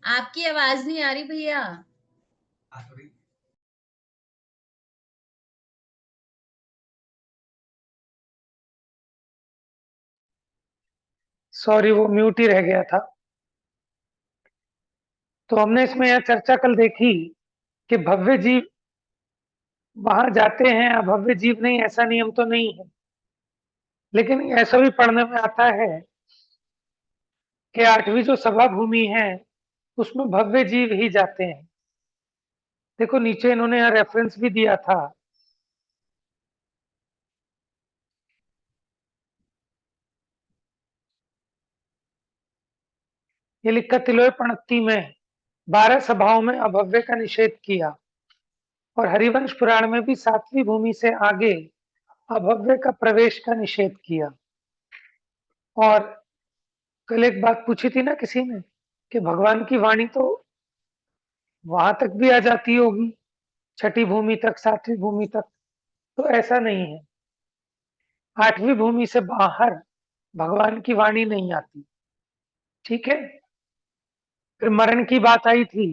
आपकी आवाज नहीं आ रही भैया। सॉरी, वो म्यूट ही रह गया था। तो हमने इसमें यह चर्चा कल देखी कि भव्य जीव वहां जाते हैं, अभव्य जीव नहीं, ऐसा नियम तो नहीं है। लेकिन ऐसा भी पढ़ने में आता है कि 8वीं जो सभा भूमि है उसमें भव्य जीव ही जाते हैं। देखो नीचे इन्होंने यहाँ रेफरेंस भी दिया था। ये लिखा तिलोय प्रणति में 12 सभाओं में अभव्य का निषेध किया, और हरिवंश पुराण में भी 7वीं भूमि से आगे अभव्य का प्रवेश का निषेध किया। और कल एक बात पूछी थी ना किसी ने कि भगवान की वाणी तो वहां तक भी आ जाती होगी, छठी भूमि तक, 7वीं भूमि तक। तो ऐसा नहीं है, 8वीं भूमि से बाहर भगवान की वाणी नहीं आती। ठीक है। फिर मरण की बात आई थी,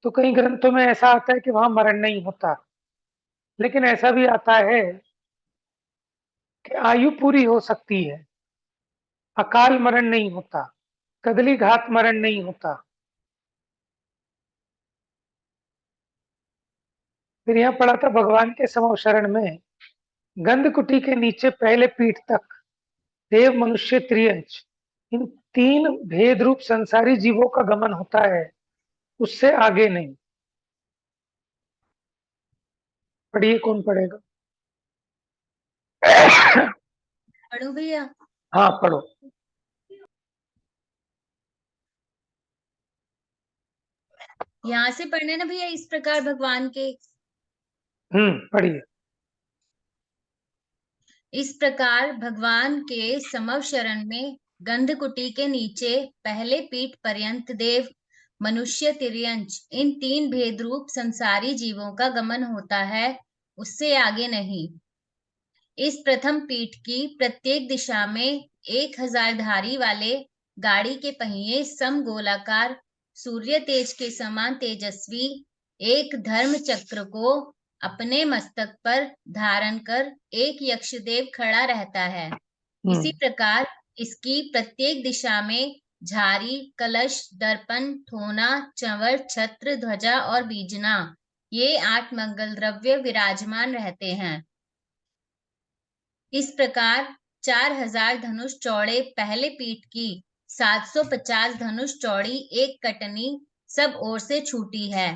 तो कई ग्रंथों में ऐसा आता है कि वहां मरण नहीं होता, लेकिन ऐसा भी आता है कि आयु पूरी हो सकती है, अकाल मरण नहीं होता, कदली घात मरण नहीं होता। फिर यहाँ पढ़ा था भगवान के समवशरण में गंधकुटी के नीचे पहले पीठ तक देव मनुष्य त्रियंच, इन 3 भेद रूप संसारी जीवों का गमन होता है, उससे आगे नहीं। पढ़िए, कौन पढ़ेगा? पढ़ू भैया? हाँ पढ़ो। यहाँ से पढ़ने ना भैया, इस प्रकार भगवान के। पढ़िए। इस प्रकार भगवान के समव शरण में गंधकुटी के नीचे पहले पीठ पर्यंत देव मनुष्य तिर्यंच इन 3 भेद रूप संसारी जीवों का गमन होता है, उससे आगे नहीं। इस प्रथम पीठ की प्रत्येक दिशा में 1000 धारी वाले गाड़ी के पहिए समगोलाकार सूर्य तेज के समान तेजस्वी एक धर्म चक्र को अपने मस्तक पर धारण कर एक यक्षदेव खड़ा रहता है। इसी प्रकार इसकी प्रत्येक दिशा में झारी, कलश, दर्पण, थोना, चंवर, छत्र, ध्वजा और बीजना, ये 8 मंगल द्रव्य विराजमान रहते हैं। इस प्रकार 4000 धनुष चौड़े पहले पीठ की 750 धनुष चौड़ी एक कटनी सब ओर से छूटी है।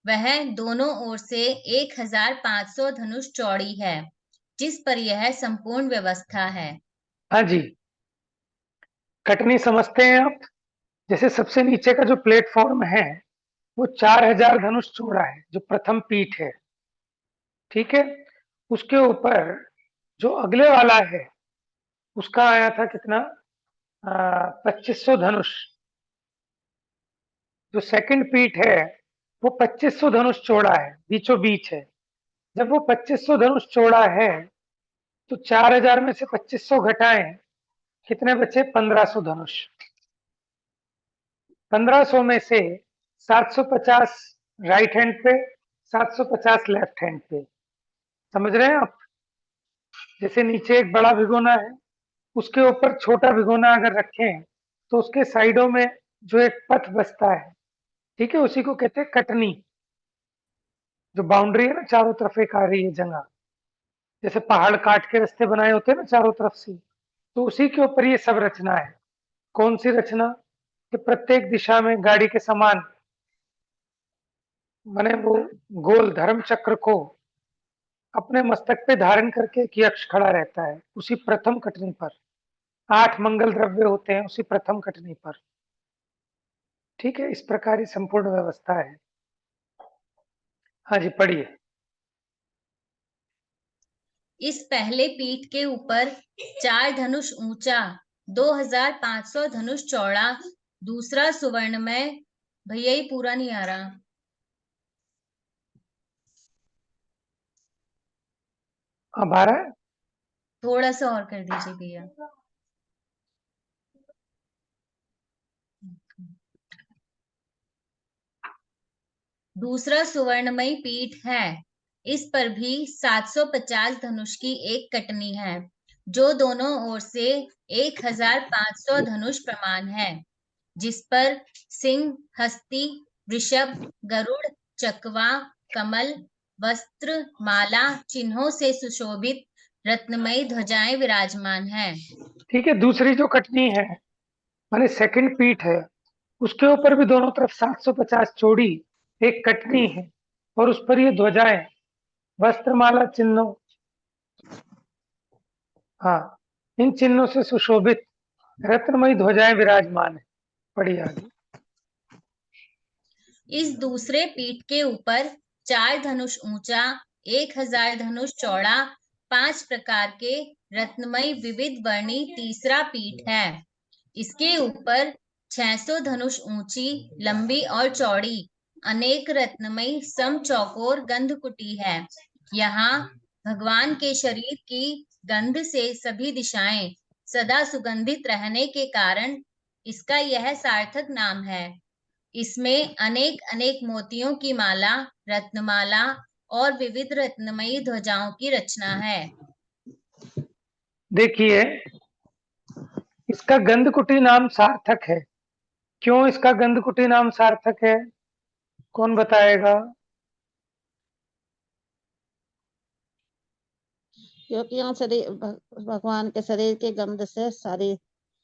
वह दोनों ओर से 1500 धनुष चौड़ी है, जिस पर यह संपूर्ण व्यवस्था है। हाँ जी, कटनी समझते हैं आप? जैसे सबसे नीचे का जो प्लेटफॉर्म है वो 4000 धनुष चौड़ा है, जो प्रथम पीठ है। ठीक है। उसके ऊपर जो अगले वाला है उसका आया था कितना? 2500 धनुष। जो सेकंड पीठ है वो 2500 धनुष चौड़ा है, बीचों बीच है। जब वो 2500 धनुष चौड़ा है तो 4000 में से 2500 घटाएं, कितने बचे? 1500 धनुष। 1500 में से 750 राइट हैंड पे, 750 लेफ्ट हैंड पे। समझ रहे हैं आप? जैसे नीचे एक बड़ा भिगोना है, उसके ऊपर छोटा भिगोना अगर रखें तो उसके साइडों में जो एक पथ बचता है, ठीक है, उसी को कहते हैं कटनी। जो बाउंड्री है ना, चारों तरफ एक आ रही है जगह, जैसे पहाड़ काट के रास्ते बनाए होते हैं ना चारों तरफ से, तो उसी के ऊपर ये सब रचना है। कौन सी रचना? कि प्रत्येक दिशा में गाड़ी के समान बने वो गोल धर्म चक्र को अपने मस्तक पे धारण करके एक यक्ष खड़ा रहता है, उसी प्रथम कटनी पर। 8 मंगल द्रव्य होते हैं उसी प्रथम कटनी पर। ठीक है, इस प्रकार ही संपूर्ण व्यवस्था है। हाँ जी, पढ़िए। इस पहले पीठ के ऊपर 4 धनुष ऊंचा, 2500 धनुष चौड़ा दूसरा सुवर्णमय। भैया ये पूरा नहीं आ रहा। अब आ रहा है? थोड़ा सा और कर दीजिए भैया। दूसरा सुवर्णमयी पीठ है। इस पर भी 750 धनुष की एक कटनी है, जो दोनों ओर से 1500 धनुष प्रमाण है, जिस पर सिंह, हस्ती, वृषभ, गरुड़, चकवा, कमल, वस्त्र, माला चिन्हों से सुशोभित रत्नमयी ध्वजाएं विराजमान है। ठीक है, दूसरी जो कटनी है माने सेकंड पीठ है, उसके ऊपर भी दोनों तरफ 750 चौड़ी एक कटनी है और उस पर ये ध्वजाएं वस्त्रमाला चिन्हों, हाँ, इन चिन्हों से सुशोभित रत्नमयी ध्वजाएं विराजमान है। पढ़िए आगे। इस दूसरे पीठ के ऊपर 4 धनुष ऊंचा, 1000 धनुष चौड़ा, 5 प्रकार के रत्नमयी विविध वर्णी तीसरा पीठ है। इसके ऊपर 600 धनुष ऊंची, लंबी और चौड़ी अनेक रत्नमयी सम चौकोर गंधकुटी है। यहाँ भगवान के शरीर की गंध से सभी दिशाएं सदा सुगंधित रहने के कारण इसका यह सार्थक नाम है। इसमें अनेक अनेक मोतियों की माला, रत्नमाला और विविध रत्नमयी ध्वजाओं की रचना है। देखिए, इसका गंधकुटी नाम सार्थक है। क्यों इसका गंधकुटी नाम सार्थक है, कौन बताएगा? क्योंकि यहाँ शरीर भगवान के शरीर की गंध से सारी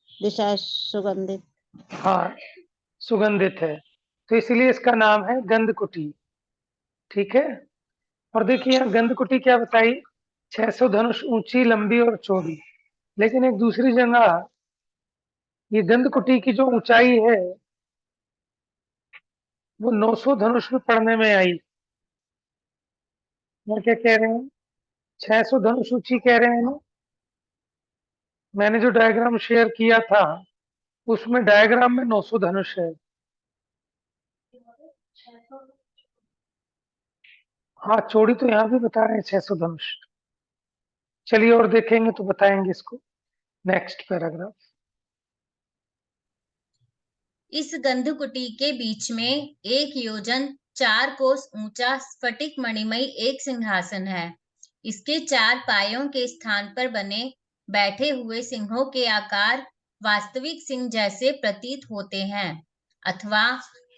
दिशाएं सुगंधित, हाँ, सुगंधित है, तो इसलिए इसका नाम है गंधकुटी। ठीक है, और देखिए यहाँ गंधकुटी क्या बताई, 600 धनुष ऊंची, लंबी और चौड़ी। लेकिन एक दूसरी जगह ये गंधकुटी की जो ऊंचाई है वो 900 धनुष में पढ़ने में आई। मैं क्या कह रहे हैं, 600 धनुष ऊंची कह रहे हैं ना। मैंने जो डायग्राम शेयर किया था उसमें डायग्राम में 900 धनुष है। हाँ, चौड़ी तो यहाँ भी बता रहे हैं 600 धनुष। चलिए और देखेंगे तो बताएंगे इसको। Next paragraph. इस गंधकुटी के बीच में 1 योजन 4 कोस ऊंचा स्फटिक मणिमयी एक सिंहासन है। इसके 4 पायों के स्थान पर बने बैठे हुए सिंहों के आकार वास्तविक सिंह जैसे प्रतीत होते हैं, अथवा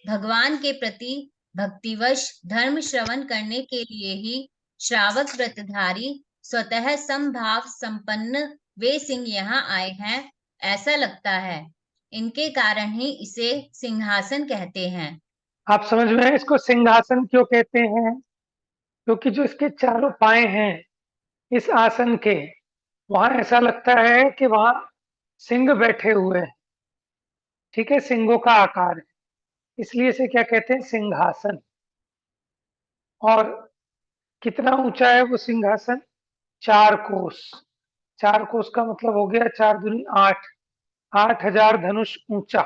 भगवान के प्रति भक्तिवश धर्म श्रवण करने के लिए ही श्रावक व्रतधारी स्वतः समभाव संपन्न वे सिंह यहाँ आए हैं, ऐसा लगता है। इनके कारण ही इसे सिंहासन कहते हैं। आप समझ में है इसको सिंहासन क्यों कहते हैं? क्योंकि जो इसके चारों पाए हैं इस आसन के, वहां ऐसा लगता है कि वहां सिंह बैठे हुए हैं। ठीक है, सिंहों का आकार है, इसलिए इसे क्या कहते हैं, सिंहासन। और कितना ऊंचा है वो सिंहासन? 4 कोस। 4 कोस का मतलब हो गया 4 दूनी 8, 8000 धनुष ऊंचा।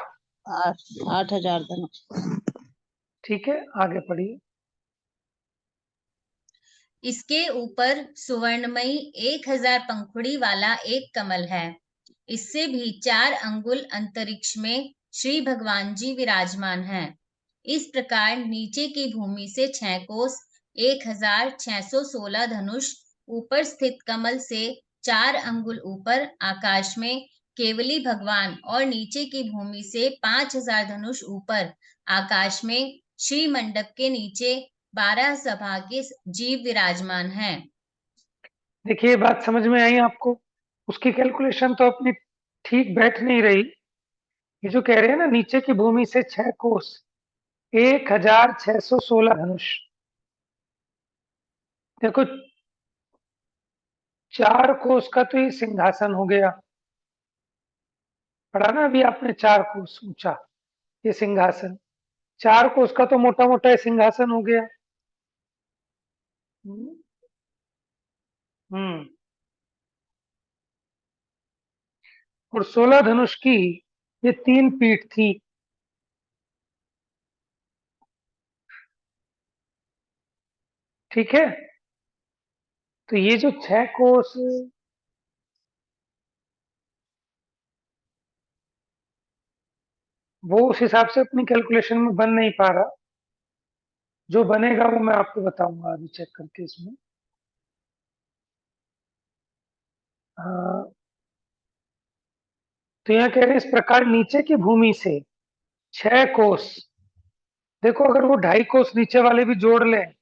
8000 धनुष। ठीक है, आगे पढ़िए। इसके ऊपर सुवर्णमयी 1000 पंखुड़ी वाला एक कमल है। इससे भी 4 अंगुल अंतरिक्ष में श्री भगवान जी विराजमान हैं। इस प्रकार नीचे की भूमि से 6 कोस 1616 धनुष ऊपर स्थित कमल से 4 अंगुल ऊपर आकाश में केवली भगवान और नीचे की भूमि से 5000 धनुष ऊपर आकाश में श्री मंडप के नीचे 12 सभा के जीव विराजमान हैं। देखिए, बात समझ में आई आपको? उसकी कैलकुलेशन तो अपनी ठीक बैठ नहीं रही। ये जो कह रहे हैं ना, नीचे की भूमि से 6 कोस 1616 धनुष। देखो, 4 कोस का तो ये सिंहासन हो गया, पढ़ा ना अभी आपने, 4 कोस ऊंचा ये सिंहासन। 4 कोस का तो मोटा मोटा सिंहासन हो गया। हम्म। और 16 धनुष की ये 3 पीठ थी। ठीक है, तो ये जो 6 कोस, वो उस हिसाब से अपनी कैलकुलेशन में बन नहीं पा रहा। जो बनेगा वो मैं आपको बताऊंगा अभी चेक करके इसमें। तो यहाँ कह रहे हैं इस प्रकार नीचे की भूमि से 6 कोस, देखो अगर वो 2.5 कोस नीचे वाले भी जोड़ लें,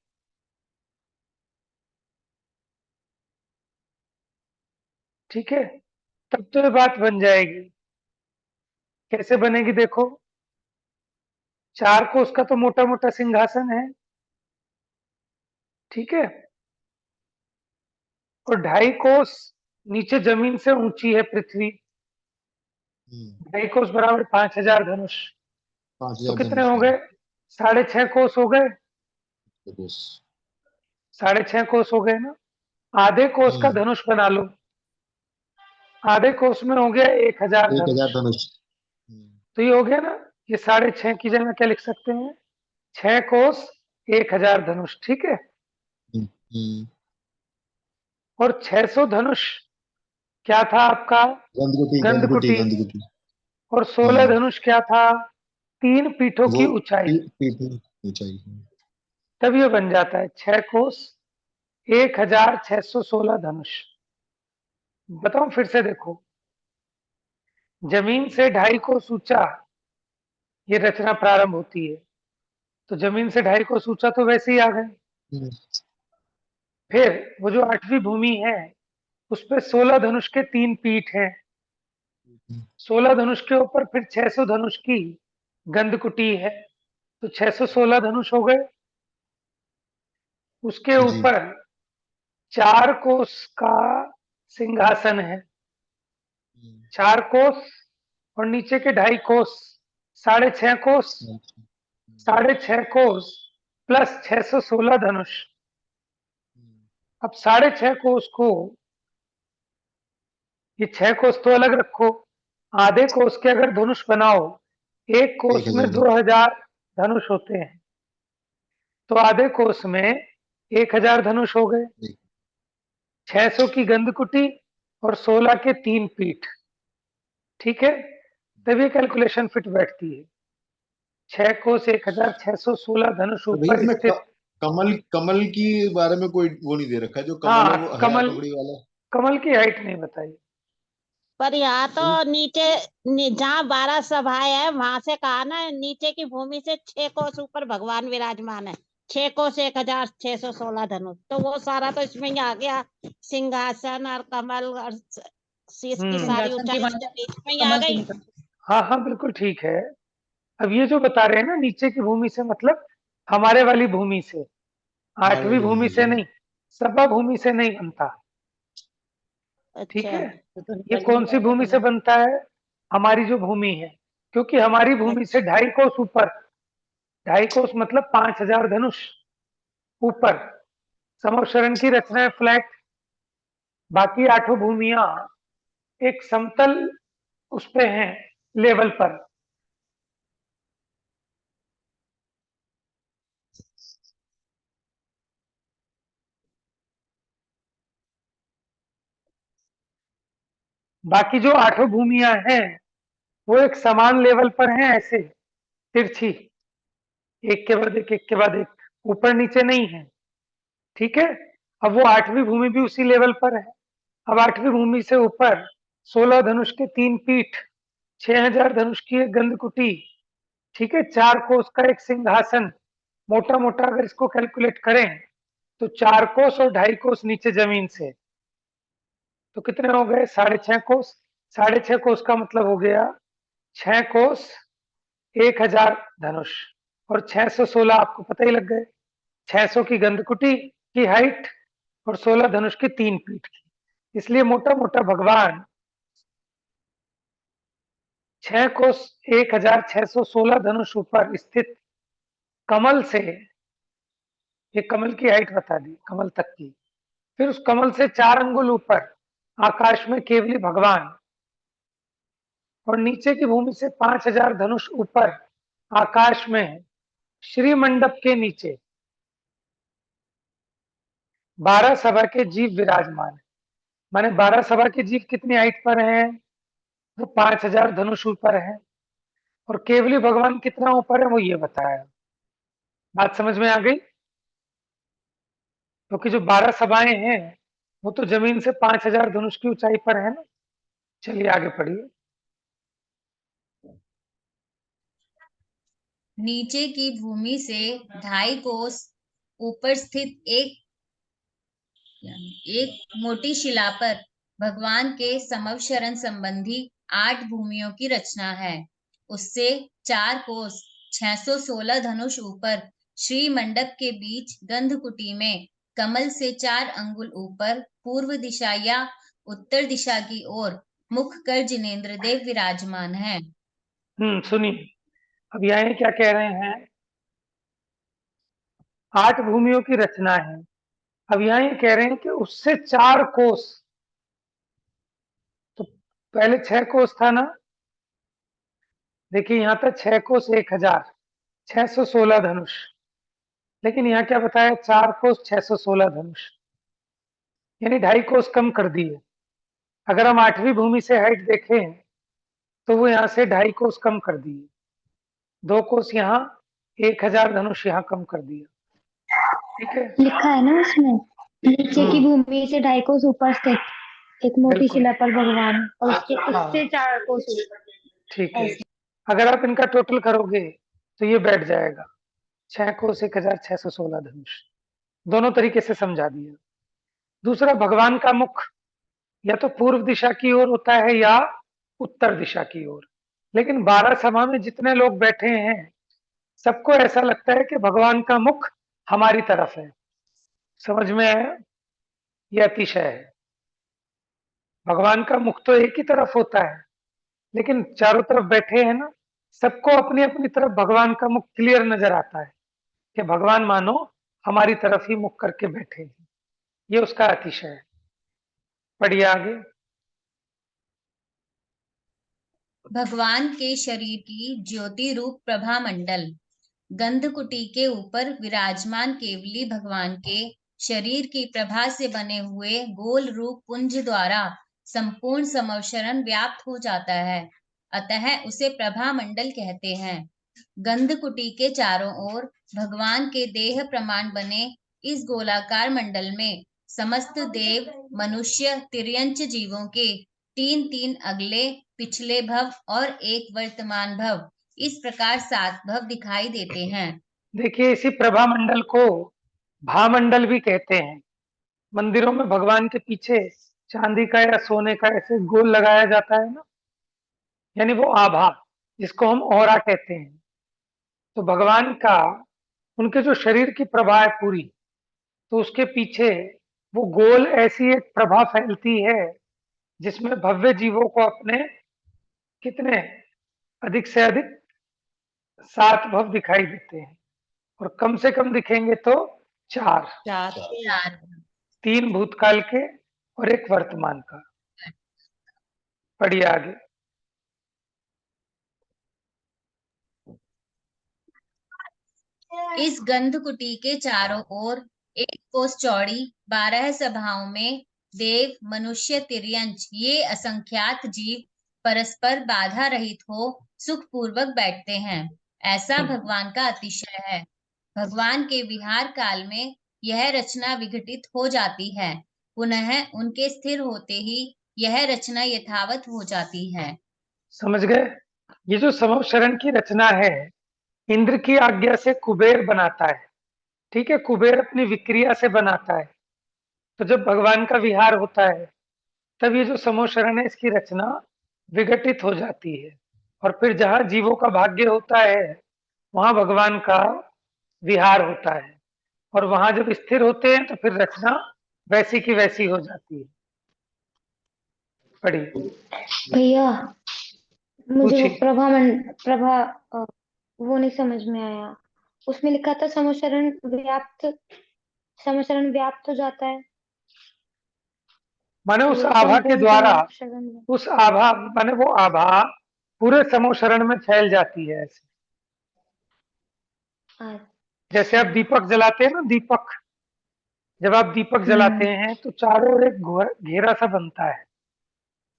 ठीक है, तब तो ये बात बन जाएगी। कैसे बनेगी देखो, 4 कोस का तो मोटा मोटा सिंहासन है, ठीक है, और 2.5 कोस नीचे जमीन से ऊंची है पृथ्वी, 2.5 कोस बराबर 5,000 धनुष। 5,000 तो कितने धनुष हो है। गए, 6.5 कोस हो गए, कोस। 6.5 कोस हो गए ना। आधे कोस का धनुष बना लो, आधे कोस में हो गया 1,000 1,000 धनुष। धनुष। तो ये हो गया ना, ये 6.5 की जगह क्या लिख सकते हैं, 6 कोस 1,000 धनुष, ठीक है। और 600 धनुष क्या था आपका, गंधकुटी गंधकुटी गंधकुटी। गंधकुटी। और 16 धनुष क्या था, 3 पीठों की वो ऊंचाई। पीठ ऊंचाई। तब ये बन जाता है 6 कोस 1,616 धनुष। बताओ फिर से देखो, जमीन से 2.5 कोस ऊंचा ये रचना प्रारंभ होती है, तो जमीन से 2.5 कोस ऊंचा तो वैसे ही आ गए। फिर वो जो 8वीं भूमि है उस पे 16 धनुष के 3 पीठ हैं, 16 धनुष के ऊपर फिर 600 धनुष की गंधकुटी है, तो 616 धनुष हो गए। उसके जी। ऊपर 4 कोस का सिंहासन है, 4 कोस, और नीचे के 2.5 कोस, 6.5 कोस, 6.5 कोस प्लस 616 धनुष। अब 6.5 कोस को, ये 6 कोस तो अलग रखो, आधे कोस के अगर धनुष बनाओ, एक कोस में 2000 धनुष होते हैं, तो आधे कोस में 1000 धनुष हो गए, 600 की गंधकुटी और 16 के 3 पीठ, ठीक है। तब ये कैलकुलेशन फिट बैठती है, 6 कोस 1616 धनुष तो भैया ऊपर इसमें स्थित। कमल की बारे में कोई वो नहीं दे रखा है, जो कमल है वो हाँ, है कमल, टुकड़ी वाला। कमल की हाइट नहीं बताई। पर यहाँ तो नीचे जहाँ 12 सभाएं है वहां से कहा ना, नीचे की भूमि से 6 कोस ऊपर भगवान विराजमान है, 6 कोस 1,616 धनुष, तो वो सारा तो इसमें ही आ गया, सिंहासन और कमल और शीश की सारी ऊंचाई बीच में ही आ गई। हाँ हाँ बिल्कुल ठीक है। अब ये जो बता रहे हैं ना नीचे की भूमि से, मतलब हमारे वाली भूमि से, 8वीं भूमि से नहीं, सभा भूमि से नहीं बनता, ठीक अच्छा, है। ये कौन सी भूमि से बनता है, हमारी जो भूमि है, क्योंकि हमारी भूमि से 2.5 कोस ऊपर, 2.5 कोस मतलब 5,000 धनुष ऊपर समवशरण की रचना है फ्लैट, बाकी 8 भूमियां एक समतल उस पे हैं, लेवल पर। बाकी जो 8 भूमियां हैं वो एक समान लेवल पर हैं, ऐसे तिरछी, एक के बाद एक, एक के बाद एक, ऊपर नीचे नहीं है, ठीक है। अब वो 8वीं भूमि भी उसी लेवल पर है। अब 8वीं भूमि से ऊपर 16 धनुष के 3 पीठ, 6,000 धनुष की एक गंधकुटी, ठीक है, 4 कोस का एक सिंहासन। मोटा मोटा अगर इसको कैलकुलेट करें तो 4 कोस और 2.5 कोस नीचे जमीन से, तो कितने हो गए, 6.5 कोस। 6.5 कोस का मतलब हो गया 6 कोस 1,000 धनुष, और 616 आपको पता ही लग गए, 600 की गंधकुटी की हाइट और 16 धनुष की 3 पीठ की, इसलिए मोटा मोटा भगवान 6 कोस 1,616 धनुष ऊपर स्थित कमल से, ये कमल की हाइट बता दी, कमल तक की, फिर उस कमल से 4 अंगुल ऊपर आकाश में केवली भगवान, और नीचे की भूमि से 5,000 धनुष ऊपर आकाश में श्री मंडप के नीचे 12 सभा के जीव विराजमान है। माने 12 सभा के जीव कितनी हाइट पर हैं, वो 5,000 धनुष ऊपर है, और केवली भगवान कितना ऊपर है वो ये बताया। बात समझ में आ गई? क्योंकि जो 12 सभाएं हैं वो तो जमीन से 5000 धनुष की ऊंचाई पर है ना। चलिए आगे पढ़िए। नीचे की भूमि से 2.5 कोस ऊपर स्थित एक मोटी शिला पर भगवान के समवशरण संबंधी 8 भूमियों की रचना है। उससे 4 कोस 616 धनुष ऊपर श्री मंडप के बीच गंधकुटी में कमल से 4 अंगुल ऊपर पूर्व दिशा या उत्तर दिशा की ओर मुख कर जिनेन्द्र देव विराजमान है। सुनिए, अब यहाँ क्या कह रहे हैं? 8 भूमियों की रचना है। अब यहाँ ये कह रहे हैं कि उससे 4 कोस, तो पहले 6 कोस था ना। देखिए यहाँ था 6 कोस 1000 616 धनुष, लेकिन यहाँ क्या बताया? 4 कोस 616 धनुष, यानी 2.5 कोस कम कर दिए। अगर हम 8वीं भूमि से हाइट देखें तो वो यहाँ से 2.5 कोस कम कर दिए। 2 कोस यहाँ, 1000 धनुष यहाँ कम कर दिया। ठीक है, लिखा है ना उसमें, नीचे की भूमि से 2.5 कोस ऊपर स्थित एक मोटी बिल्कुल। शिला पर भगवान, और उसके हाँ। उससे 4 कोस ऊपर। ठीक है, अगर आप इनका टोटल करोगे तो ये बैठ जाएगा 6 कोस 1616 धनुष। दोनों तरीके से समझा दिया। दूसरा, भगवान का मुख या तो पूर्व दिशा की ओर होता है या उत्तर दिशा की ओर, लेकिन 12 सभा में जितने लोग बैठे हैं सबको ऐसा लगता है कि भगवान का मुख हमारी तरफ है। समझ में आया? यह अतिशय है। भगवान का मुख तो एक ही तरफ होता है, लेकिन चारों तरफ बैठे हैं ना, सबको अपनी अपनी तरफ भगवान का मुख क्लियर नजर आता है कि भगवान मानो हमारी तरफ ही मुख करके बैठे हैं। ये उसका अतिशय है। पढ़िए आगे। भगवान के शरीर की ज्योति रूप प्रभा मंडल। गंधकुटी के ऊपर विराजमान केवली भगवान के शरीर की प्रभा से बने हुए गोल रूप पुंज द्वारा संपूर्ण समवशरण व्याप्त हो जाता है, अतः उसे प्रभा मंडल कहते हैं। गंधकुटी के चारों ओर भगवान के देह प्रमाण बने इस गोलाकार मंडल में समस्त देव, मनुष्य, तिर्यंच जीवों के 3-3 अगले, पिछले भव और एक वर्तमान भव, इस प्रकार 7 भव दिखाई देते हैं। देखिए, इसी प्रभा मंडल को भामंडल भी कहते हैं। मंदिरों में भगवान के पीछे चांदी का या सोने का ऐसे गोल लगाया जाता है ना, यानी वो आभा, जिसको हम औरा कहते हैं। तो भगवान का, उनके जो शरीर की प्रभा है पूरी, तो उसके पीछे वो गोल ऐसी एक प्रभा फैलती है जिसमें भव्य जीवों को अपने कितने अधिक से अधिक 7 भव दिखाई देते हैं, और कम से कम दिखेंगे तो 4। 3 भूतकाल के और 1 वर्तमान का। पढ़िए आगे। इस गंधकुटी के चारों ओर 1 कोस चौड़ी 12 सभाओं में देव, मनुष्य, तिर्यंच ये असंख्यात जीव परस्पर बाधा रहित हो सुखपूर्वक बैठते हैं। ऐसा भगवान का अतिशय है। भगवान के विहार काल में यह रचना विघटित हो जाती है, पुनः उनके स्थिर होते ही यह रचना यथावत हो जाती है। समझ गए? ये जो समवशरण की रचना है, इंद्र की आज्ञा से कुबेर बनाता है। ठीक है, कुबेर अपनी विक्रिया से बनाता है। तो जब भगवान का विहार होता है तब ये जो समवशरण है इसकी रचना विघटित हो जाती है, और फिर जहां जीवों का भाग्य होता है वहां भगवान का विहार होता है, और वहां जब स्थिर होते हैं तो फिर रचना वैसी की वैसी हो जाती है। पढ़िए। भैया मुझे वो पूछिए। वो नहीं समझ में आया। उसमें लिखा था समशरण व्याप्त हो जाता है, माने उस ये आभा के संपूर्ण द्वारा, समशरण में। उस आभा माने वो आभा पूरे समवशरण में फैल जाती है। ऐसे जैसे आप दीपक जलाते हैं ना, दीपक, जब आप दीपक जलाते हैं तो चारों ओर एक घेरा सा बनता है।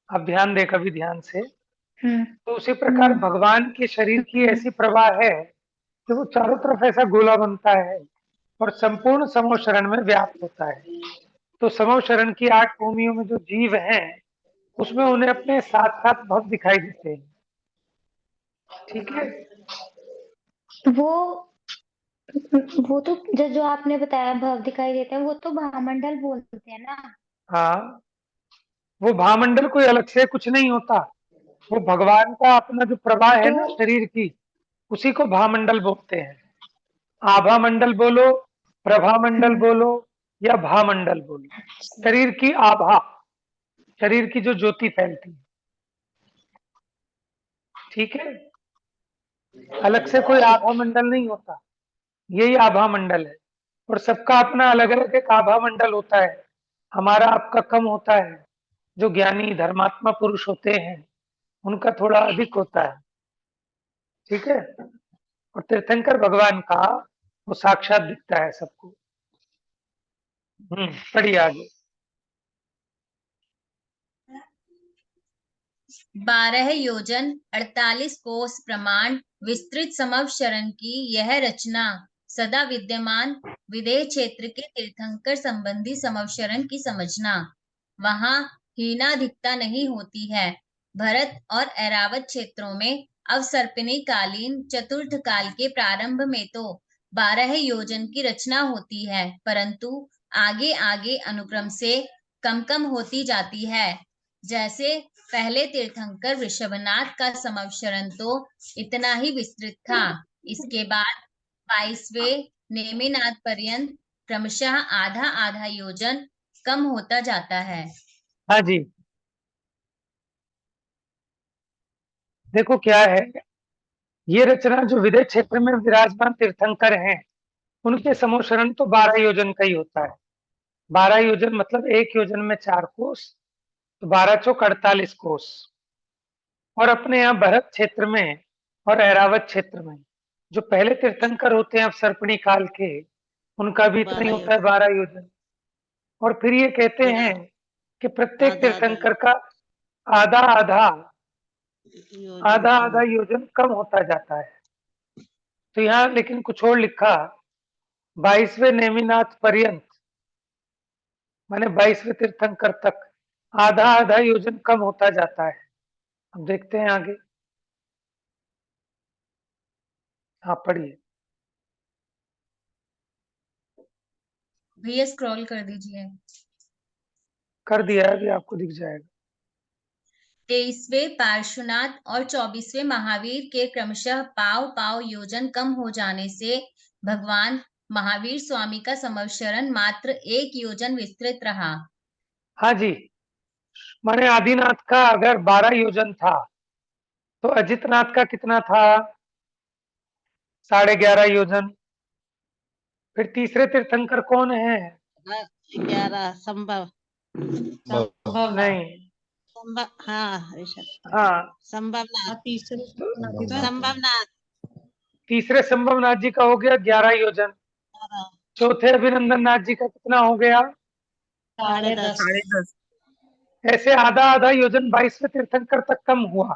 आप ध्यान दें कभी ध्यान से। तो उसी प्रकार भगवान के शरीर की ऐसी प्रभा है कि वो चारों तरफ ऐसा गोला बनता है और संपूर्ण समूह शरण में व्याप्त होता है। तो समूह शरण की 8 भूमियों में जो जीव हैं उसमें उन्हें अपने साथ साथ भव दिखाई देते हैं। ठीक है, वो वो तो जो आपने बताया भव दिखाई देते हैं, वो तो भामंडल बोलते हैं ना। हाँ, वो भामंडल कोई अलग से कुछ नहीं होता, वो भगवान का अपना जो प्रवाह है ना तो शरीर की, उसी को भामंडल बोलते हैं। आभा मंडल बोलो, प्रभा मंडल बोलो या भामंडल बोलो, शरीर की आभा, शरीर की जो ज्योति फैलती है। ठीक है, अलग से कोई आभा मंडल नहीं होता, यही आभा मंडल है। और सबका अपना अलग अलग एक आभा मंडल होता है। हमारा आपका कम होता है, जो ज्ञानी धर्मात्मा पुरुष होते हैं उनका थोड़ा अधिक होता है। ठीक है, और तीर्थंकर भगवान का वो साक्षात दिखता है सबको। पढ़िए आगे। 12 योजन 48 कोस प्रमाण विस्तृत समवशरण की यह रचना सदा विद्यमान विदेह क्षेत्र के तीर्थंकर संबंधी समवशरण की समझना। वहां हीनाधिकता नहीं होती है। भरत और ऐरावत क्षेत्रों में अवसर्पिणी कालीन चतुर्थ काल के प्रारंभ में तो 12 योजन की रचना होती है, परंतु आगे आगे अनुक्रम से कम कम होती जाती है। जैसे पहले तीर्थंकर ऋषभनाथ का समवशरण तो इतना ही विस्तृत था, इसके बाद 22वें नेमिनाथ पर्यंत क्रमशः आधा आधा योजन कम होता जाता है। हाँ जी, देखो क्या है, ये रचना जो विदेह क्षेत्र में विराजमान तीर्थंकर हैं उनके समोशरण तो 12 योजन का ही होता है। 12 योजन मतलब 1 योजन में 4 कोस, तो 12 चौक 48 कोस। और अपने यहाँ भरत क्षेत्र में और ऐरावत क्षेत्र में जो पहले तीर्थंकर होते हैं अवसर्पिणी काल के, उनका भी इतना ही 12 होता है, 12 योजन। और फिर ये कहते फिर हैं कि प्रत्येक आधा आधा तीर्थंकर का आधा आधा योजन आधा कम आधा योजन कम होता जाता है। तो यहाँ लेकिन कुछ और लिखा, 22वें नेमिनाथ पर्यंत माने 22वें तीर्थंकर तक आधा आधा योजन कम होता जाता है। अब देखते हैं आगे। हाँ पढ़िए। भैया स्क्रॉल कर दीजिए। कर दिया है, अभी आपको दिख जाएगा। 23वें पार्श्वनाथ और 24वें महावीर के क्रमशः पाव पाव योजन कम हो जाने से भगवान महावीर स्वामी का समवशरण मात्र 1 योजन विस्तृत रहा। हाँ जी, माने आदिनाथ का अगर 12 योजन था तो अजितनाथ का कितना था, 11.5 योजन। फिर तीसरे तीर्थंकर कौन है? 11 संभव नहीं, संभव हाँ ऋषभ हाँ, संभवनाथ तो संभवनाथ तीसरे संभवनाथ जी का हो गया 11 योजन। चौथे अभिनंदन नाथ जी का कितना हो गया? 10.5 ऐसे आधा आधा योजन 22वें तीर्थंकर तक कम हुआ।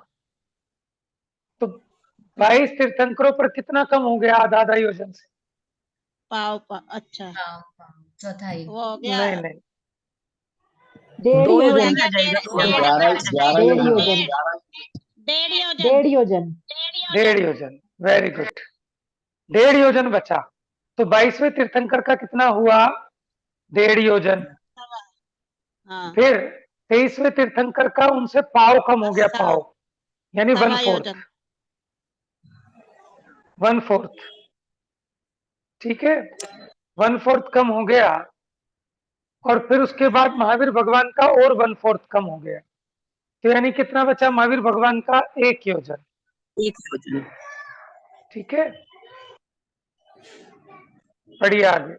तो 22 तीर्थंकरों पर कितना कम हो गया आधा आधा योजन से? पाव अच्छा चौथाई वो हो गया नहीं नहीं, 1.5 हो योजन जाएगा 11 योजन 1.5 1.5 योजन 1.5 योजन। वेरी गुड, 1.5 योजन बचा। तो 22वें तीर्थंकर का कितना हुआ? 1.5 योजन। हाँ फिर 23वें तीर्थंकर का उनसे पाव कम हो गया, पाव यानी 1/4 योजन 1/4। ठीक है, 1/4 कम हो गया। और फिर उसके बाद महावीर भगवान का और 1/4 कम हो गया। तो यानी कितना बचा महावीर भगवान का? 1 योजन। 1 योजन। ठीक है, बढ़िया आगे।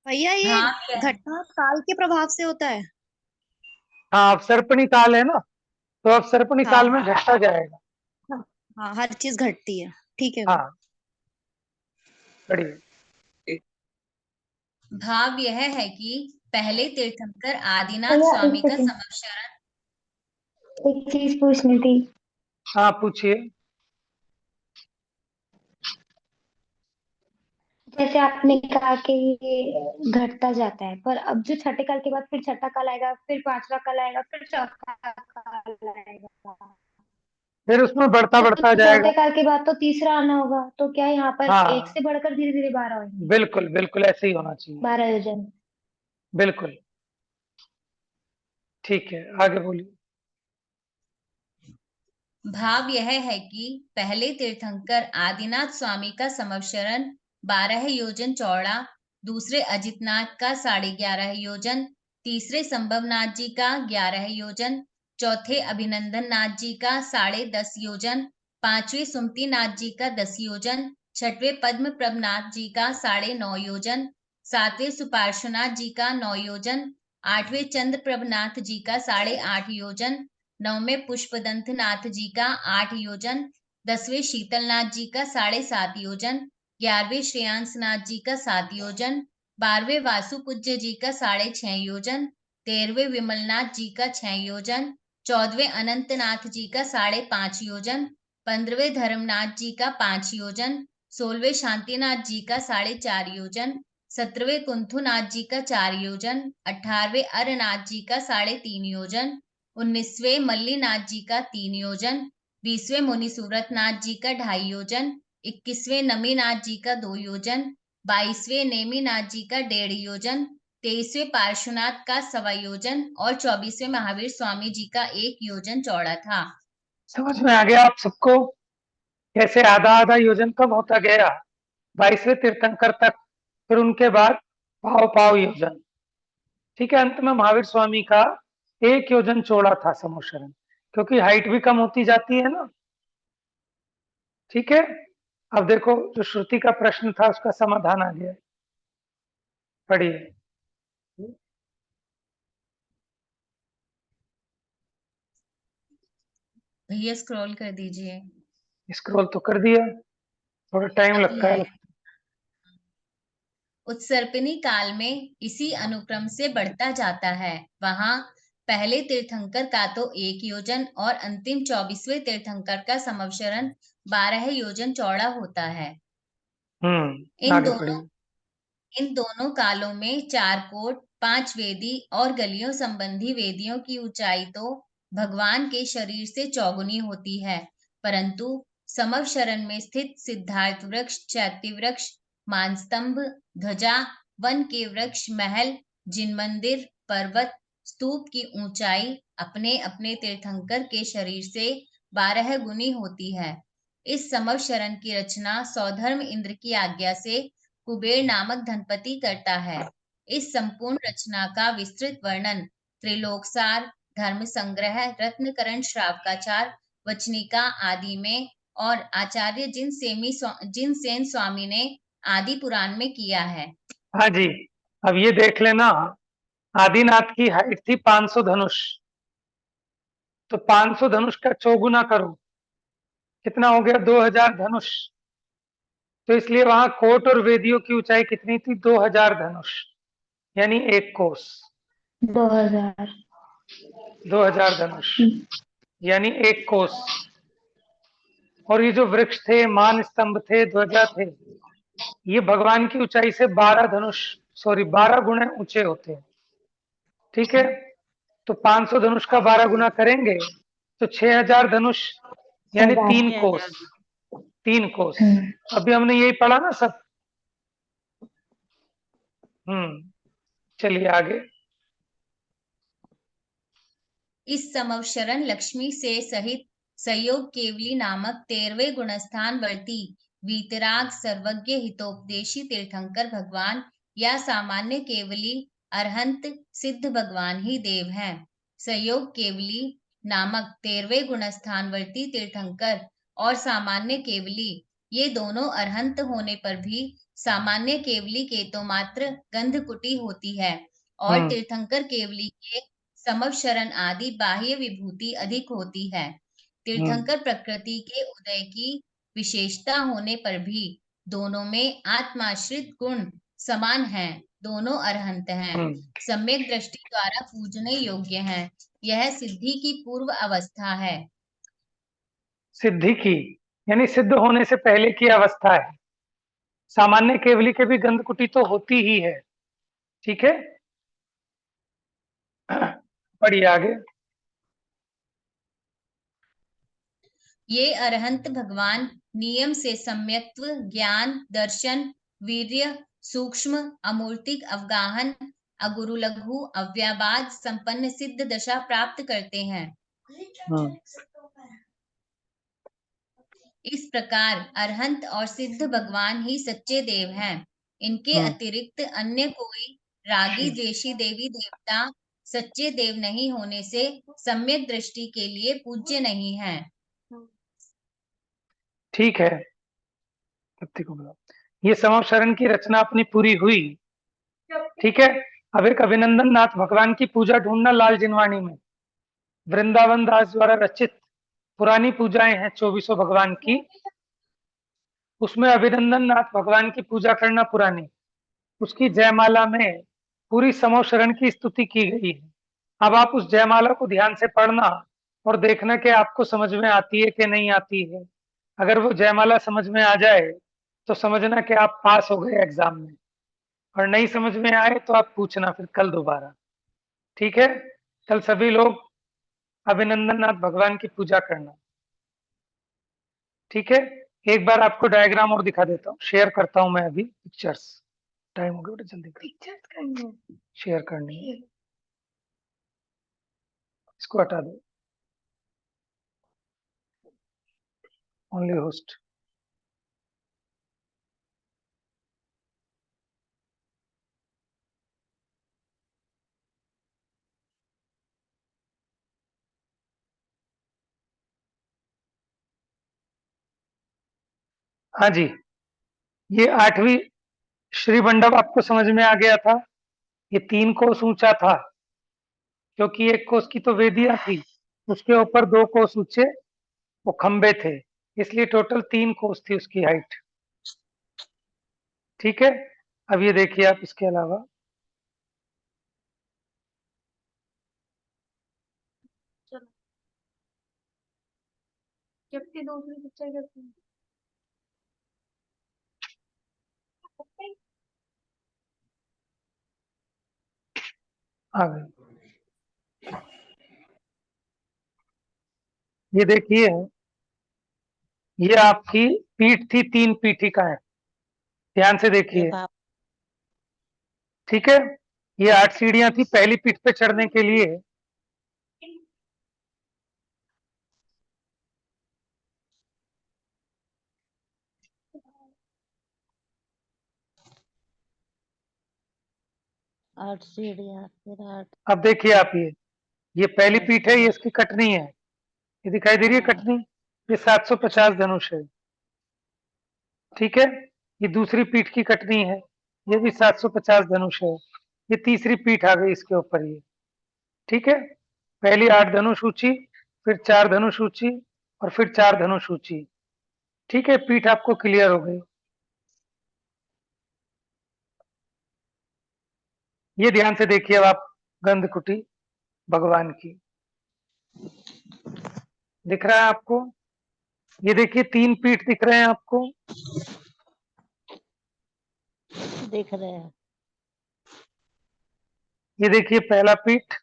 भैया ये घटना काल के प्रभाव से होता है। हाँ, अवसर्पणी काल है ना, तो अवसर्पणी काल में हाँ घटता जाएगा। हाँ, हर चीज घटती है। ठीक है। हाँ, बढ़िया। भाव यह है कि पहले तीर्थंकर आदिनाथ भैया एक स्वामी का सेकंड, समवशरण एक चीज पूछनी थी। हाँ पूछिए। जैसे आपने कहा कि ये घटता जाता है, पर अब जो छठे काल के बाद फिर छठा काल आएगा, फिर पांचवा काल आएगा, फिर चौथा काल आएगा, फिर उसमें बढ़ता तो बढ़ता जाएगा। चौथे काल के बाद तो तीसरा आना होगा, तो क्या यहाँ पर एक हाँ, से बढ़कर धीरे धीरे 12 होंगे? बिल्कुल बिल्कुल ऐसे ही होना चाहिए। 12 योजन। बिल्कुल ठीक है, आगे बोलिए। भाव यह है कि पहले तीर्थंकर आदिनाथ स्वामी का संवत्सरण 12 योजन चौड़ा, दूसरे अजितनाथ का 11.5 योजन, तीसरे संभवनाथ जी का 11 योजन, चौथे अभिनंदन नाथ जी का 10.5 योजन, पांचवें सुमति नाथ जी का 10 योजन, छठवें पद्म प्रभनाथ जी का 9.5 योजन, सातवें सुपार्श्वनाथ जी का 9 योजन, आठवें चंद्र प्रभनाथ जी का 8.5 योजन, नौवें पुष्पदंत नाथ जी का 8 योजन, 10वें शीतलनाथ जी का 7.5 योजन, 11वें श्रेयांस नाथ जी का 7 योजन, 12वें वासु पूज्य जी का 6.5 योजन, 13वें विमलनाथ जी का 6 योजन, 14वें अनंतनाथ जी का 5.5 योजन, 15वें धर्मनाथ जी का 5 योजन, 16वें शांतिनाथ जी का 4.5 योजन, 17वें कुंथुनाथ जी का 4 योजन, 18वें अरनाथ जी का 3.5 योजन, 19वें मल्लीनाथ जी का 3 योजन, 20वें मुनि सूरत नाथ जी का 2.5 योजन, 21वें नमीनाथ जी का 2 योजन, 22वें नेमीनाथ जी का 1.5 योजन, 23वें पार्श्वनाथ का 1.25 योजन और 24वें महावीर स्वामी जी का 1 योजन चौड़ा था। समझ में आ गया आप सबको कैसे आधा आधा योजन कब होता गया 22वें तीर्थंकर तक, फिर उनके बाद पाव पाव योजन। ठीक है, अंत में महावीर स्वामी का 1 योजन चौड़ा था समोशरण, क्योंकि हाइट भी कम होती जाती है ना। ठीक है, अब देखो जो श्रुति का प्रश्न था उसका समाधान आ गया, पढ़िए। भैया स्क्रॉल कर दीजिए। स्क्रॉल तो कर दिया, थोड़ा टाइम अभी लगता है। है। उत्सर्पिणी काल में इसी अनुक्रम से बढ़ता जाता है। वहां पहले तीर्थंकर का तो 1 योजन और अंतिम 24वें तीर्थंकर का संवत्सरण 12 योजन चौड़ा होता है। इन आगे दोनों पढ़िए। इन दोनों कालों में 4 कोट, 5 वेदी और गलियों संबंधी वेदियों की ऊंचाई तो भगवान के शरीर से चौगुनी होती है, परंतु समवशरण में स्थित सिद्धार्थ वृक्ष, चैत्य वृक्ष, मानस्तंभ, ध्वजा, वन के वृक्ष, महल, जिन मंदिर, पर्वत, स्तूप की ऊंचाई अपने अपने तीर्थंकर के शरीर से 12 गुनी होती है। इस समवशरण की रचना सौधर्म इंद्र की आज्ञा से कुबेर नामक धनपति करता है। इस संपूर्ण रचना का विस्तृत वर्णन त्रिलोकसार, धर्म संग्रह, रत्नकरण श्रावकाचार, वचनिका आदि में और आचार्य जिन सेन स्वामी ने आदि पुराण में किया है। हाँ जी, अब ये देख लेना, आदिनाथ की हाइट थी 500 धनुष, तो 500 धनुष का चौगुना करो, कितना हो गया 2000 धनुष। तो इसलिए वहां कोट और वेदियों की ऊंचाई कितनी थी 2000 धनुष, यानी 1 कोस। 2000। 2000 धनुष यानी 1 कोस। और ये जो वृक्ष थे, मान स्तंभ थे, ध्वजा थे, ये भगवान की ऊंचाई से 12 गुणे ऊंचे होते हैं। ठीक है, तो 500 धनुष का 12 गुना करेंगे तो 6000 धनुष, यानी 3 कोस। 3 कोस, अभी हमने यही पढ़ा ना सब। चलिए आगे। इस समवशरण लक्ष्मी से सहित संयोग केवली नामक 13वें गुणस्थान वर्ती वीतराग सर्वज्ञ हितोपदेशी तीर्थंकर भगवान या सामान्य केवली अरहंत सिद्ध भगवान ही देव हैं। संयोग केवली नामक 13वें गुणस्थान वर्ती तीर्थंकर और सामान्य केवली, ये दोनों अरहंत होने पर भी सामान्य केवली के तो मात्र गंधकुटी होती है और तीर्थंकर केवली के समवशरण आदि बाह्य विभूति अधिक होती है। तीर्थंकर प्रकृति के उदय की विशेषता होने पर भी दोनों में आत्माश्रित गुण समान हैं। दोनों अरहंत हैं, सम्यक दृष्टि द्वारा पूजने योग्य हैं। यह सिद्धि की पूर्व अवस्था है। सिद्धि की यानी सिद्ध होने से पहले की अवस्था है। सामान्य केवली के भी गंधकुटी तो होती ही है। ठीक है, पढ़िए आगे। ये अरहंत भगवान नियम से सम्यक्त्व, ज्ञान, दर्शन, वीर्य, सूक्ष्म, अमूर्तिक, अवगाहन, अगुरु लघु, अव्याबाद, संपन्न सिद्ध दशा प्राप्त करते हैं। इस प्रकार अरहंत और सिद्ध भगवान ही सच्चे देव हैं। इनके अतिरिक्त अन्य कोई रागी द्वेषी देवी देवता सच्चे देव नहीं होने से सम्यक दृष्टि के लिए पूज्य नहीं है। ठीक है, ये समव शरण की रचना अपनी पूरी हुई। ठीक है, अब एक अभिनंदन नाथ भगवान की पूजा ढूंढना लाल जिनवाणी में। वृंदावन दास द्वारा रचित पुरानी पूजाएं हैं 24 भगवान की, उसमें अभिनंदन नाथ भगवान की पूजा करना पुरानी, उसकी जयमाला में पूरी समव शरण की स्तुति की गई है। अब आप उस जयमाला को ध्यान से पढ़ना और देखना कि आपको समझ में आती है कि नहीं आती है। अगर वो जयमाला समझ में आ जाए तो समझना कि आप पास हो गए एग्जाम में, और नहीं समझ में आए तो आप पूछना फिर कल दोबारा। ठीक है, कल सभी लोग अभिनंदन नाथ भगवान की पूजा करना। ठीक है, एक बार आपको डायग्राम और दिखा देता हूँ, शेयर करता हूँ मैं अभी पिक्चर्स। टाइम हो गया बेटा, जल्दी कर, शेयर करनी है, इसको हटा दो, ओनली होस्ट। हाँ जी, ये 8वीं श्री मंडप आपको समझ में आ गया था। ये 3 कोस ऊंचा था, क्योंकि एक कोस की तो वेदियां थी, उसके ऊपर 2 कोस ऊंचे वो खंबे थे, इसलिए टोटल 3 कोस थी उसकी हाइट। ठीक है, अब ये देखिए आप इसके अलावा जबकि दूसरी पिक्चर कैसी आ गई। ये देखिए, ये आपकी पीठ थी, 3 पीठिकाएं, ध्यान से ये देखिए। बाप ठीक है, ये 8 सीढ़ियां थी पहली पीठ पे चढ़ने के लिए। आठ सीढ़ियाँ फिर 8 अब देखिए आप, ये पहली पीठ है, ये इसकी कटनी है, ये दिखाई दे रही है कटनी, ये 750 धनुष है। ठीक है, ये दूसरी पीठ की कटनी है, ये भी 750 धनुष है। ये तीसरी पीठ आ गई इसके ऊपर ये। ठीक है, पहली 8 धनुष ऊंची, फिर 4 धनुष ऊंची, और फिर 4 धनुष ऊंची। ठीक है, पीठ आपको क्लियर हो गई। ये ध्यान से देखिए अब आप, गंधकुटी भगवान की दिख रहा है आपको। ये देखिए 3 पीठ दिख रहे हैं आपको। दिख रहे हैं। ये देखिए पहला पीठ,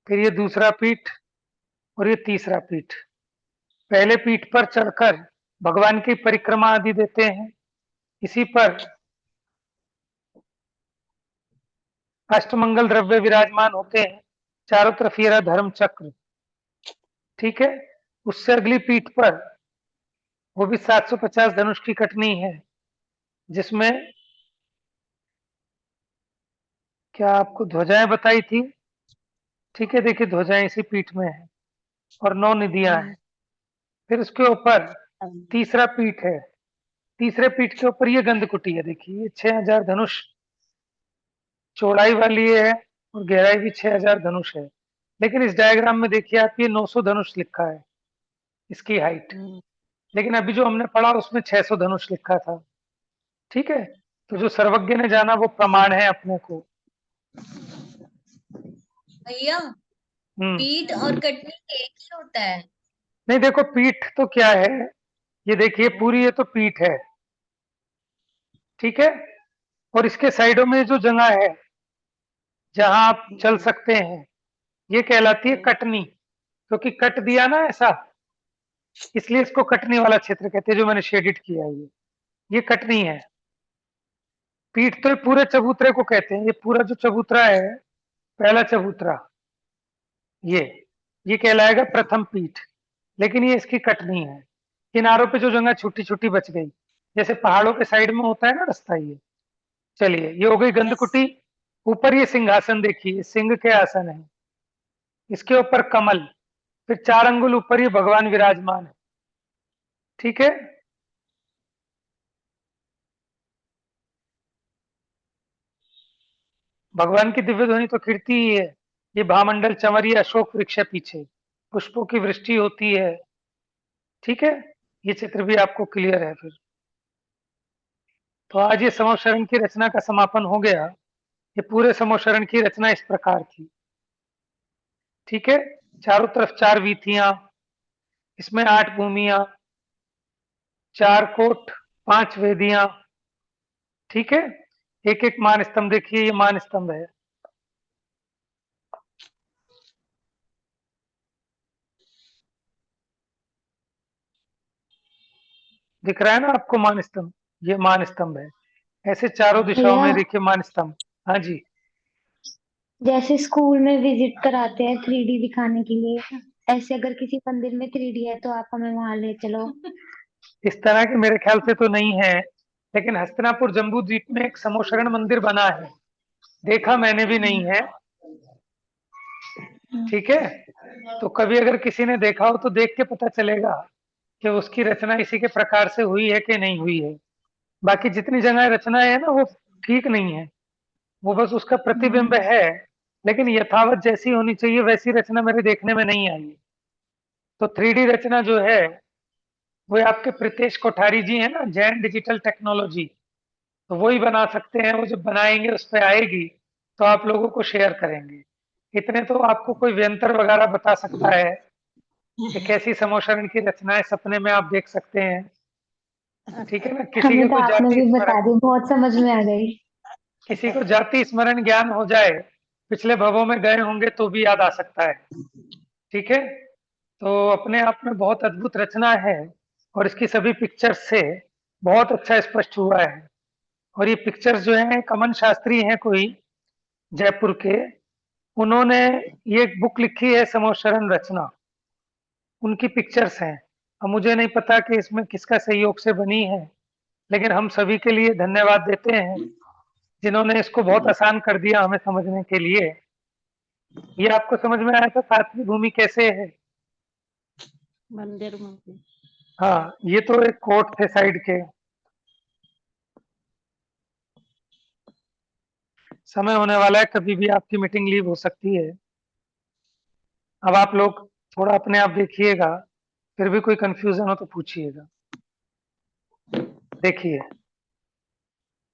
फिर ये दूसरा पीठ, और ये तीसरा पीठ। पहले पीठ पर चढ़कर भगवान की परिक्रमा आदि देते हैं, इसी पर अष्टमंगल द्रव्य विराजमान होते हैं, चारों तरफ ये रहा धर्म चक्र। ठीक है, उससे अगली पीठ पर वो भी 750 धनुष की कटनी है, जिसमें क्या आपको ध्वजाएं बताई थी। ठीक है, देखिए ध्वजाएं इसी पीठ में है, और 9 निधियां हैं। फिर उसके ऊपर तीसरा पीठ है, तीसरे पीठ के ऊपर ये गंधकुटी है। देखिए ये 6000 धनुष चौड़ाई वाली है, और गहराई भी 6000 धनुष है। लेकिन इस डायग्राम में देखिए आप, ये 900 धनुष लिखा है इसकी हाइट, लेकिन अभी जो हमने पढ़ा उसमें 600 धनुष लिखा था। ठीक है, तो जो सर्वज्ञ ने जाना वो प्रमाण है अपने को। भैया, पीठ और कटनी एक ही होता है? नहीं देखो, पीठ तो क्या है, ये देखिए पूरी ये तो पीठ है, ठीक है। और इसके साइडों में जो जगह है जहां आप चल सकते हैं, ये कहलाती है कटनी, क्योंकि कट दिया ना ऐसा, इसलिए इसको कटनी वाला क्षेत्र कहते हैं, जो मैंने शेडिड किया है ये कटनी है। पीठ तो ये पूरे चबूतरे को कहते हैं, ये पूरा जो चबूतरा है, पहला चबूतरा, ये कहलाएगा प्रथम पीठ, लेकिन ये इसकी कटनी है। किनारों पे जो जगह छोटी छोटी बच गई, जैसे पहाड़ों के साइड में होता है ना रास्ता, ये चलिए ये हो गई गंधकुटी। ऊपर ये सिंहासन देखिए, सिंह के आसन है, इसके ऊपर कमल, फिर 4 अंगुल ऊपर ये भगवान विराजमान है। ठीक है। भगवान की दिव्य ध्वनि तो कीर्ति ही है। ये भामंडल चंवरी अशोक वृक्ष है, पीछे पुष्पों की वृष्टि होती है। ठीक है, ये चित्र भी आपको क्लियर है। फिर तो आज ये समवशरण की रचना का समापन हो गया। ये पूरे समवशरण की रचना इस प्रकार थी। ठीक है, चारों तरफ 4 वीथियां, इसमें 8 भूमियां, 4 कोट, 5 वेदियां। ठीक है, एक एक मान स्तंभ देखिए, ये मान स्तंभ है। दिख रहा है ना आपको मान स्तंभ, ये मान स्तंभ है। ऐसे चारों दिशाओं में भैया देखिए मान स्तंभ। हाँ जी, जैसे स्कूल में विजिट कराते हैं 3D दिखाने के लिए, ऐसे अगर किसी मंदिर में 3D है तो आप हमें वहां ले चलो। इस तरह के मेरे ख्याल से तो नहीं है, लेकिन हस्तिनापुर जम्बू द्वीप में एक समोशरण मंदिर बना है, देखा मैंने भी नहीं है। ठीक है, तो कभी अगर किसी ने देखा हो तो देख के पता चलेगा कि उसकी रचना इसी के प्रकार से हुई है कि नहीं हुई है। बाकी जितनी जगह रचना है ना, वो ठीक नहीं है, वो बस उसका प्रतिबिंब है, लेकिन यथावत जैसी होनी चाहिए वैसी रचना मेरे देखने में नहीं आई। तो 3D रचना जो है वो आपके प्रीतेश कोठारी जी है ना, जैन डिजिटल टेक्नोलॉजी, तो वही बना सकते हैं। वो जब बनाएंगे उस पर आएगी तो आप लोगों को शेयर करेंगे। इतने तो आपको कोई व्यंतर वगैरह बता सकता है कि कैसी समोशरण की रचनाएं सपने में आप देख सकते हैं। ठीक है ना, किसी हमें के तो कोई आपने जाति भी बता स्मरण, दी, बहुत समझ में आ गई। किसी को जाति स्मरण ज्ञान हो जाए, पिछले भवों में गए होंगे तो भी याद आ सकता है। ठीक है, तो अपने आप में बहुत अद्भुत रचना है, और इसकी सभी पिक्चर्स से बहुत अच्छा स्पष्ट हुआ है। और ये पिक्चर्स जो है, कमन शास्त्री हैं कोई जयपुर के, उन्होंने ये एक बुक लिखी है समोशरण रचना, उनकी पिक्चर्स हैं। अब मुझे नहीं पता कि इसमें किसका सहयोग से बनी है, लेकिन हम सभी के लिए धन्यवाद देते हैं जिन्होंने इसको बहुत आसान कर दिया हमें समझने के लिए। ये आपको समझ में आया था सातवीं भूमि कैसे है? मंदिर में भी। हाँ, ये तो एक कोर्ट थे साइड के। समय होने वाला है, कभी भी आपकी मीटिंग लीव हो सकती है। अब आप लोग थोड़ा अपने आप देखिएगा, फिर भी कोई कंफ्यूजन हो तो पूछिएगा। देखिए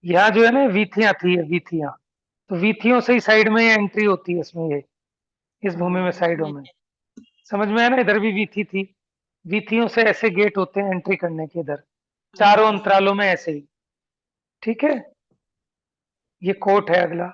यहाँ जो है ना वीथियां थी, ये वीथियां, तो वीथियों से ही साइड में एंट्री होती है इसमें, ये इस भूमि में साइडों में। समझ में आया ना, इधर भी वीथी थी, वीथियों से ऐसे गेट होते हैं एंट्री करने के, इधर चारों अंतरालों में ऐसे ही। ठीक है, ये कोर्ट है अगला।